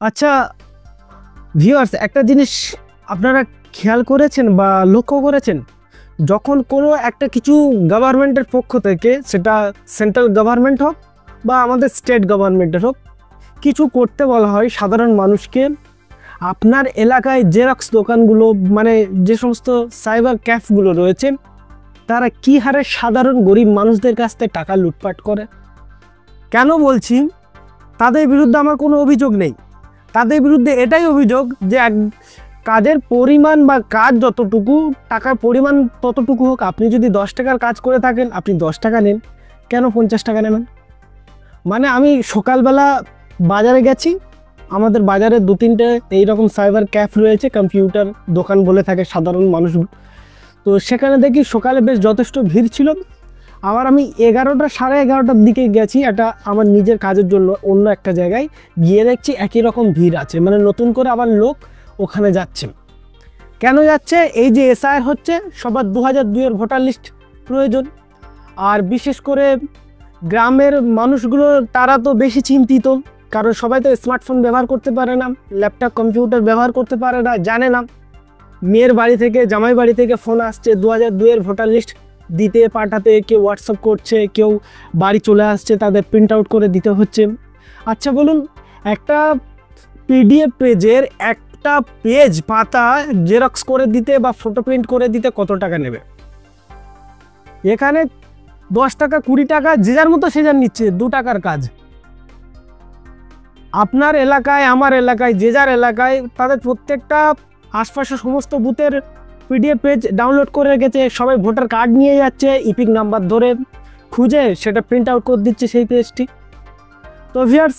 আচ্ছা ভিউয়ার্স, একটা জিনিস আপনারা খেয়াল করেছেন বা লক্ষ্য করেছেন, যখন কোনো একটা কিছু গভর্নমেন্টের পক্ষ থেকে, সেটা সেন্ট্রাল গভর্নমেন্ট হোক বা আমাদের স্টেট গভর্নমেন্টের হোক, কিছু করতে বলা হয় সাধারণ মানুষকে, আপনার এলাকায় জেরক্স দোকানগুলো মানে যে সমস্ত সাইবার ক্যাফগুলো রয়েছে, তারা কী হারে সাধারণ গরিব মানুষদের কাছ থেকে টাকা লুটপাট করে। কেন বলছি? তাদের বিরুদ্ধে আমার কোনো অভিযোগ নেই, তাদের বিরুদ্ধে এটাই অভিযোগ যে কাজের পরিমাণ বা কাজ যতটুকু, টাকার পরিমাণ ততটুকু হোক। আপনি যদি 10 টাকার কাজ করে থাকেন, আপনি 10 টাকা নেন, কেন 50 টাকা নেবেন? মানে আমি সকালবেলা বাজারে গেছি, আমাদের বাজারে 2-3টে এইরকম সাইবার ক্যাফ রয়েছে, কম্পিউটার দোকান বলে থাকে সাধারণ মানুষগুলো। তো সেখানে দেখি সকালে বেশ যথেষ্ট ভিড় ছিল। আবার আমি 11টা, 11:30টার দিকে গেছি এটা আমার নিজের কাজের জন্য অন্য একটা জায়গায়, গিয়ে দেখছি একই রকম ভিড় আছে, মানে নতুন করে আবার লোক ওখানে যাচ্ছে। কেন যাচ্ছে? এই যে এসআইআর হচ্ছে, সবার 2002-এর ভোটার লিস্ট প্রয়োজন। আর বিশেষ করে গ্রামের মানুষগুলো, তারা তো বেশি চিন্তিত, কারণ সবাই তো স্মার্টফোন ব্যবহার করতে পারে না, ল্যাপটপ কম্পিউটার ব্যবহার করতে পারে না, জানে না। মেয়ের বাড়ি থেকে, জামাই বাড়ি থেকে ফোন আসছে 2002-এর ভোটার লিস্ট দিতে, পাঠাতে, কেউ হোয়াটসঅ্যাপ করছে, কেউ বাড়ি চলে আসছে, তাদের প্রিন্ট আউট করে দিতে হচ্ছে। আচ্ছা বলুন, একটা পিডিএফ পেজের একটা পেজ পাতা জেরক্স করে দিতে বা ফটো প্রিন্ট করে দিতে কত টাকা নেবে? এখানে 10 টাকা, 20 টাকা যে যার মতো সে যার নিচ্ছে, 2 টাকার কাজ। আপনার এলাকায়, আমার এলাকায়, যে যার এলাকায়, তাদের প্রত্যেকটা আশপাশের সমস্ত বুথের পিডিএফ পেজ ডাউনলোড করে রেখেছে, সবাই ভোটার কার্ড নিয়ে যাচ্ছে, ইপিক নাম্বার ধরে খুঁজে সেটা প্রিন্ট আউট করে দিচ্ছে সেই পেজটি। তো ভিউয়ার্স,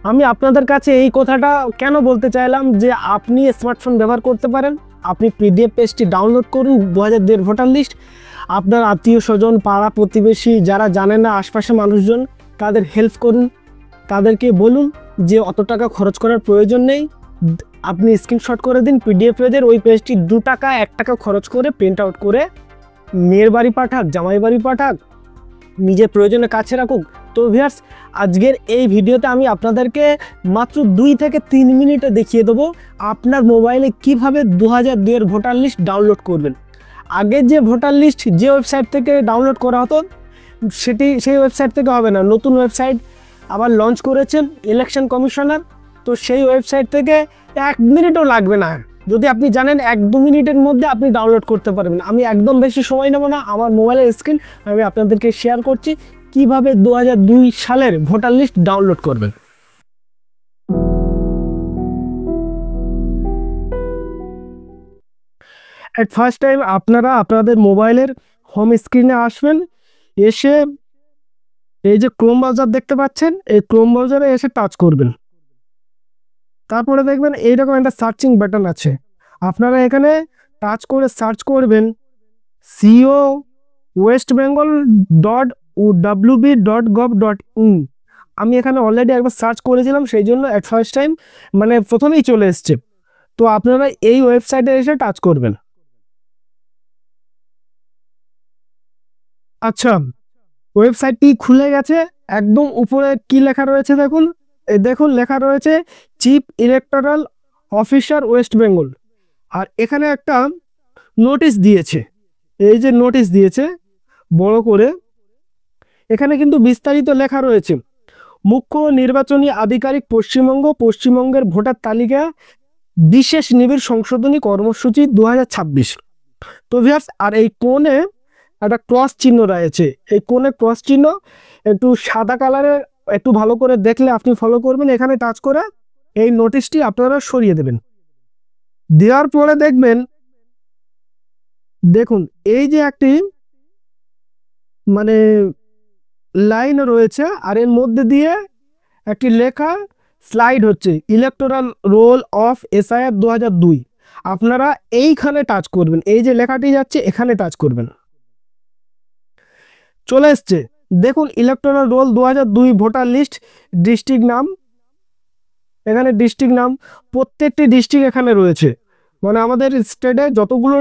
আমি আপনাদের কাছে এই কথাটা কেন বলতে চাইলাম যে আপনি স্মার্টফোন ব্যবহার করতে পারেন, আপনি পিডিএফ পেজটি ডাউনলোড করুন 2002-এর ভোটার লিস্ট, আপনার আত্মীয় স্বজন, পাড়া প্রতিবেশী যারা জানে না, আশপাশের মানুষজন, তাদের হেল্প করুন, তাদেরকে বলুন যে অত টাকা খরচ করার প্রয়োজন নেই, আপনি স্ক্রিনশট করে দিন পিডিএফ পেজের, ওই পেজটি 2 টাকা, 1 টাকা খরচ করে প্রিন্ট আউট করে মেয়ের বাড়ি পাঠাক, জামাই বাড়ি পাঠাক, নিজের প্রয়োজনে কাছে রাখুক। তো ভিউয়ার্স, আজকের এই ভিডিওতে আমি আপনাদেরকে মাত্র 2 থেকে 3 মিনিটে দেখিয়ে দেবো আপনার মোবাইলে কিভাবে 2002-এর ভোটার লিস্ট ডাউনলোড করবেন। আগের যে ভোটার লিস্ট যে ওয়েবসাইট থেকে ডাউনলোড করা হতো, সেই ওয়েবসাইট থেকে হবে না, নতুন ওয়েবসাইট আবার লঞ্চ করেছেন ইলেকশন কমিশনার। তো সেই ওয়েবসাইট থেকে 1 মিনিটও লাগবে না, যদি আপনি জানেন 1-2 মিনিটের মধ্যে আপনি ডাউনলোড করতে পারবেন। আমি একদম বেশি সময় নেব না, আমার মোবাইলের স্ক্রিন আমি আপনাদেরকে শেয়ার করছি কিভাবে 2002 সালের ভোটার লিস্ট ডাউনলোড করবেন। অ্যাট ফার্স্ট টাইম আপনারা আপনাদের মোবাইলের হোম স্ক্রিনে আসবেন, এসে এই যে ক্রোম ব্রাউজার দেখতে পাচ্ছেন, এই ক্রোম ব্রাউজারে এসে টাচ করবেন। তারপরে দেখবেন এইরকম একটা সার্চিং বাটন আছে, আপনারা এখানে টাচ করে সার্চ করবেন co.westbengal.wb.gov.in। আমি এখানে অলরেডি একবার সার্চ করেছিলাম, সেই জন্য অ্যাট ফার্স্ট টাইম মানে প্রথমেই চলে এসছে। তো আপনারা এই ওয়েবসাইটে এসে টাচ করবেন। আচ্ছা, ওয়েবসাইটটি খুলে গেছে। একদম উপরে কি লেখা রয়েছে দেখুন, দেখুন লেখা রয়েছে chief electoral officer West Bengal. আর এখানে একটা নোটিশ দিয়েছে, এই যে নোটিশ দিয়েছে বড় করে, এখানে কিন্তু বিস্তারিত লেখা রয়েছে মুখ্য নির্বাচনী আধিকারিক পশ্চিমবঙ্গ, পশ্চিমবঙ্গের ভোটার তালিকা বিশেষ নিবিড় সংশোধনী কর্মসূচি 2026। তো ভিউয়ার্স, আর এই কোণে একটা ক্রস চিহ্ন রয়েছে, এই কোণে ক্রস চিহ্ন একটু সাদা কালারের, একটু ভালো করে দেখলে আপনি ফলো করবেন। এখানে টাচ করে এই নোটিশটি আপনারা সরিয়ে দেবেন। দেওয়ার পরে দেখবেন, দেখুন এই যে একটি মানে লাইন রয়েছে, আর এর মধ্যে দিয়ে একটি লেখা স্লাইড হচ্ছে ইলেকটোরাল রোল অফ এসআইআর 2002। আপনারা এইখানে টাচ করবেন, এই যে লেখাটি যাচ্ছে এখানে টাচ করবেন। চলে এসছে দেখুন electoral roll 2002 voter list, district নাম, এখানে ডিস্ট্রিক্ট নাম, প্রত্যেকটি ডিস্ট্রিক্ট এখানে রয়েছে, মানে আমাদের স্টেটে যতগুলো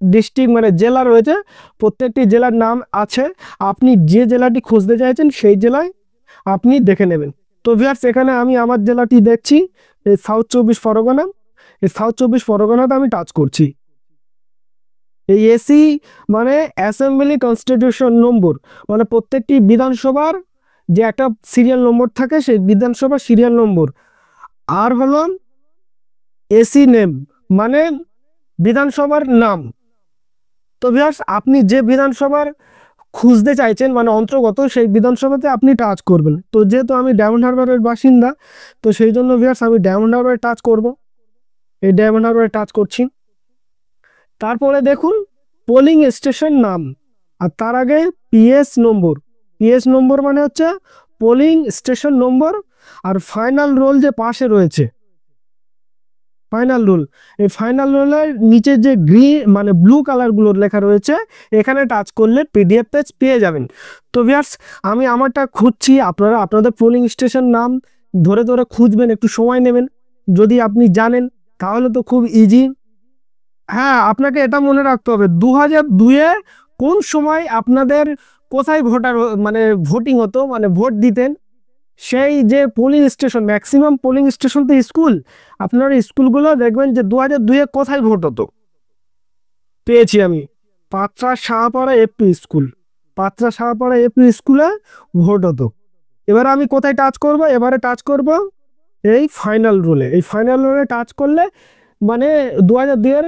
ডিস্ট্রিক্ট মানে জেলা রয়েছে প্রত্যেকটি জেলার নাম আছে। আপনি যে জেলাটি খুঁজতে চাইছেন সেই জেলায় আপনি দেখে নেবেন। তো ভিউয়ার্স, এখানে আমি আমার জেলাটি দেখছি, এই সাউথ 24 পরগনা, এই সাউথ 24 পরগনাতে আমি টাচ করছি। এই এসি মানে অ্যাসেম্বলি কনস্টিটিউশন নম্বর, মানে প্রত্যেকটি বিধানসভার যে একটা সিরিয়াল নম্বর থাকে সেই বিধানসভার সিরিয়াল নম্বর। আর হলো এসি নেম মানে বিধানসভার নাম। তো ভিউয়ার্স আপনি যে বিধানসভার খুঁজতে চাইছেন মানে অন্তর্গত সেই বিধানসভাতে আপনি টাচ করবেন। তো যেহেতু আমি ডায়মন্ড হারবারের বাসিন্দা তো সেই জন্য ভিউয়ার্স আমি ডায়মন্ড হারবারে টাচ করব। এই ডায়মন্ড হারবারে টাচ করছি। তারপরে দেখুন পোলিং স্টেশন নাম, আর তার আগে পিএস নম্বর। পিএস নম্বর মানে হচ্ছে পোলিং স্টেশন নম্বর। আর ফাইনাল রোল যে পাশে রয়েছে ফাইনাল রোল, এই ফাইনাল রোলের নিচে যে গ্রিন মানে ব্লু কালারগুলোর লেখা রয়েছে এখানে টাচ করলে পিডিএফ পেজ পেয়ে যাবেন। তো ভিউয়ার্স আমি আমারটা খুঁজছি, আপনারা আপনাদের পোলিং স্টেশন নাম ধরে ধরে খুঁজবেন, একটু সময় নেবেন। যদি আপনি জানেন তাহলে তো খুব ইজি। হ্যাঁ, আপনাকে এটা মনে রাখতে হবে 2002-এ কোন সময় আপনাদের কোথায় ভোটার মানে ভোটিং হতো মানে ভোট দিতেন, সেই যে polling station maximum polling station তো স্কুল, আপনার স্কুলগুলো দেখবেন যে 2002-এ কোথায় ভোট হতো। পেয়েছি আমি Patra Shahpara AP school, Patra Shahpara AP স্কুলে ভোট হতো। এবারে আমি কোথায় টাচ করব, এবারে টাচ করব এই ফাইনাল রোলে। এই ফাইনাল রোলে টাচ করলে মানে 2002-এর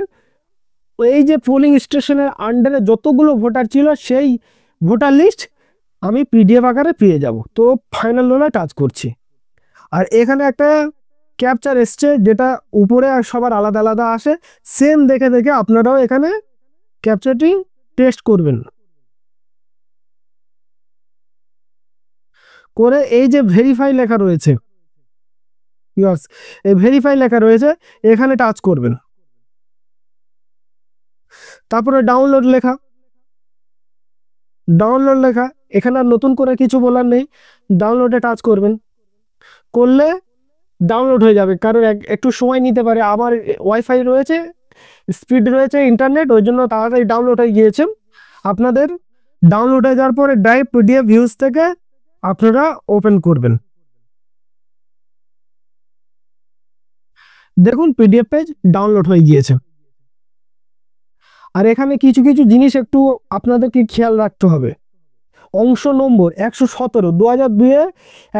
এই যে পোলিং স্টেশনের আন্ডারে যতগুলো ভোটার ছিল সেই ভোটার লিস্ট আমি পিডিএফ আকারে পেয়ে যাব। তো ফাইনাল রোলে টাচ করছি। আর এখানে একটা ক্যাপচার এসছে যেটা উপরে আর সবার আলাদা আলাদা আসে, সেম দেখে দেখে আপনারাও এখানে ক্যাপচারটি টেস্ট করবেন। করে এই যে ভেরিফাই লেখা রয়েছে, এই ভেরিফাই লেখা রয়েছে এখানে টাচ করবেন। তারপরে ডাউনলোড লেখা, ডাউনলোড লেখা এখানে আর নতুন করে কিছু বলার নেই, ডাউনলোডে টাচ করবেন। করলে ডাউনলোড হয়ে যাবে, কারণ একটু সময় নিতে পারে। আমার ওয়াইফাই রয়েছে, স্পিড রয়েছে ইন্টারনেট, ওই জন্য তাড়াতাড়ি ডাউনলোড হয়ে গিয়েছে। আপনাদের ডাউনলোড হয়ে যাওয়ার পরে ডাইরেক্ট পিডিএফ ভিউজ থেকে আপনারা ওপেন করবেন। দেখুন পিডিএফ পেজ ডাউনলোড হয়ে গিয়েছে। আর এখানে কিছু কিছু জিনিস একটু আপনাদেরকে খেয়াল রাখতে হবে। অংশ নম্বর 117, 2002-এ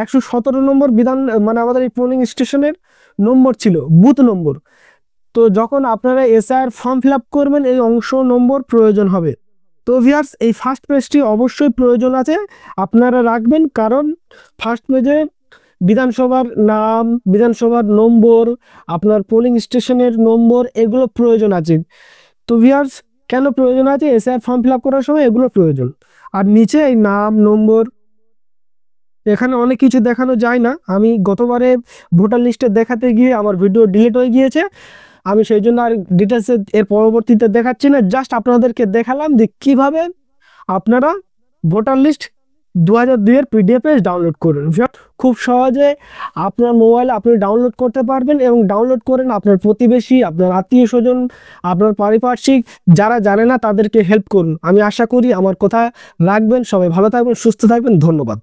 117 নম্বর বিধান মানে আমাদের এই পোলিং স্টেশনের নম্বর ছিল, বুথ নম্বর। তো যখন আপনারা এসআইআর ফর্ম ফিল আপ করবেন এই অংশ নম্বর প্রয়োজন হবে। তো ভিউয়ার্স এই ফার্স্ট পেজটি অবশ্যই প্রয়োজন আছে, আপনারা রাখবেন, কারণ ফার্স্ট পেজে বিধানসভার নাম, বিধানসভার নম্বর, আপনার পোলিং স্টেশনের নম্বর এগুলো প্রয়োজন আছে। তো ভিউয়ার্স কেন প্রয়োজন আছে, এসআইআর ফর্ম ফিল আপ করার সময় এগুলো প্রয়োজন। আর নিচে এই নাম নম্বর, এখানে অনেক কিছু দেখানো যায় না। আমি গতবারে ভোটার লিস্টে দেখাতে গিয়ে আমার ভিডিও ডিলিট হয়ে গিয়েছে, আমি সেই জন্য আর ডিটেলসে এর পরবর্তীতে দেখাচ্ছি না। জাস্ট আপনাদেরকে দেখালাম যে কিভাবে আপনারা ভোটার লিস্ট 2002-এর পিডিএফ ডাউনলোড করবেন। খুব সহজে আপনার মোবাইলে আপনি ডাউনলোড করতে পারবেন এবং ডাউনলোড করেন আপনার প্রতিবেশী, আপনার আত্মীয় স্বজন, আপনার পারিপার্শ্বিক যারা জানে না তাদেরকে হেল্প করুন। আমি আশা করি আমার কথা রাখবেন। সবাই ভালো থাকবেন, সুস্থ থাকবেন, ধন্যবাদ।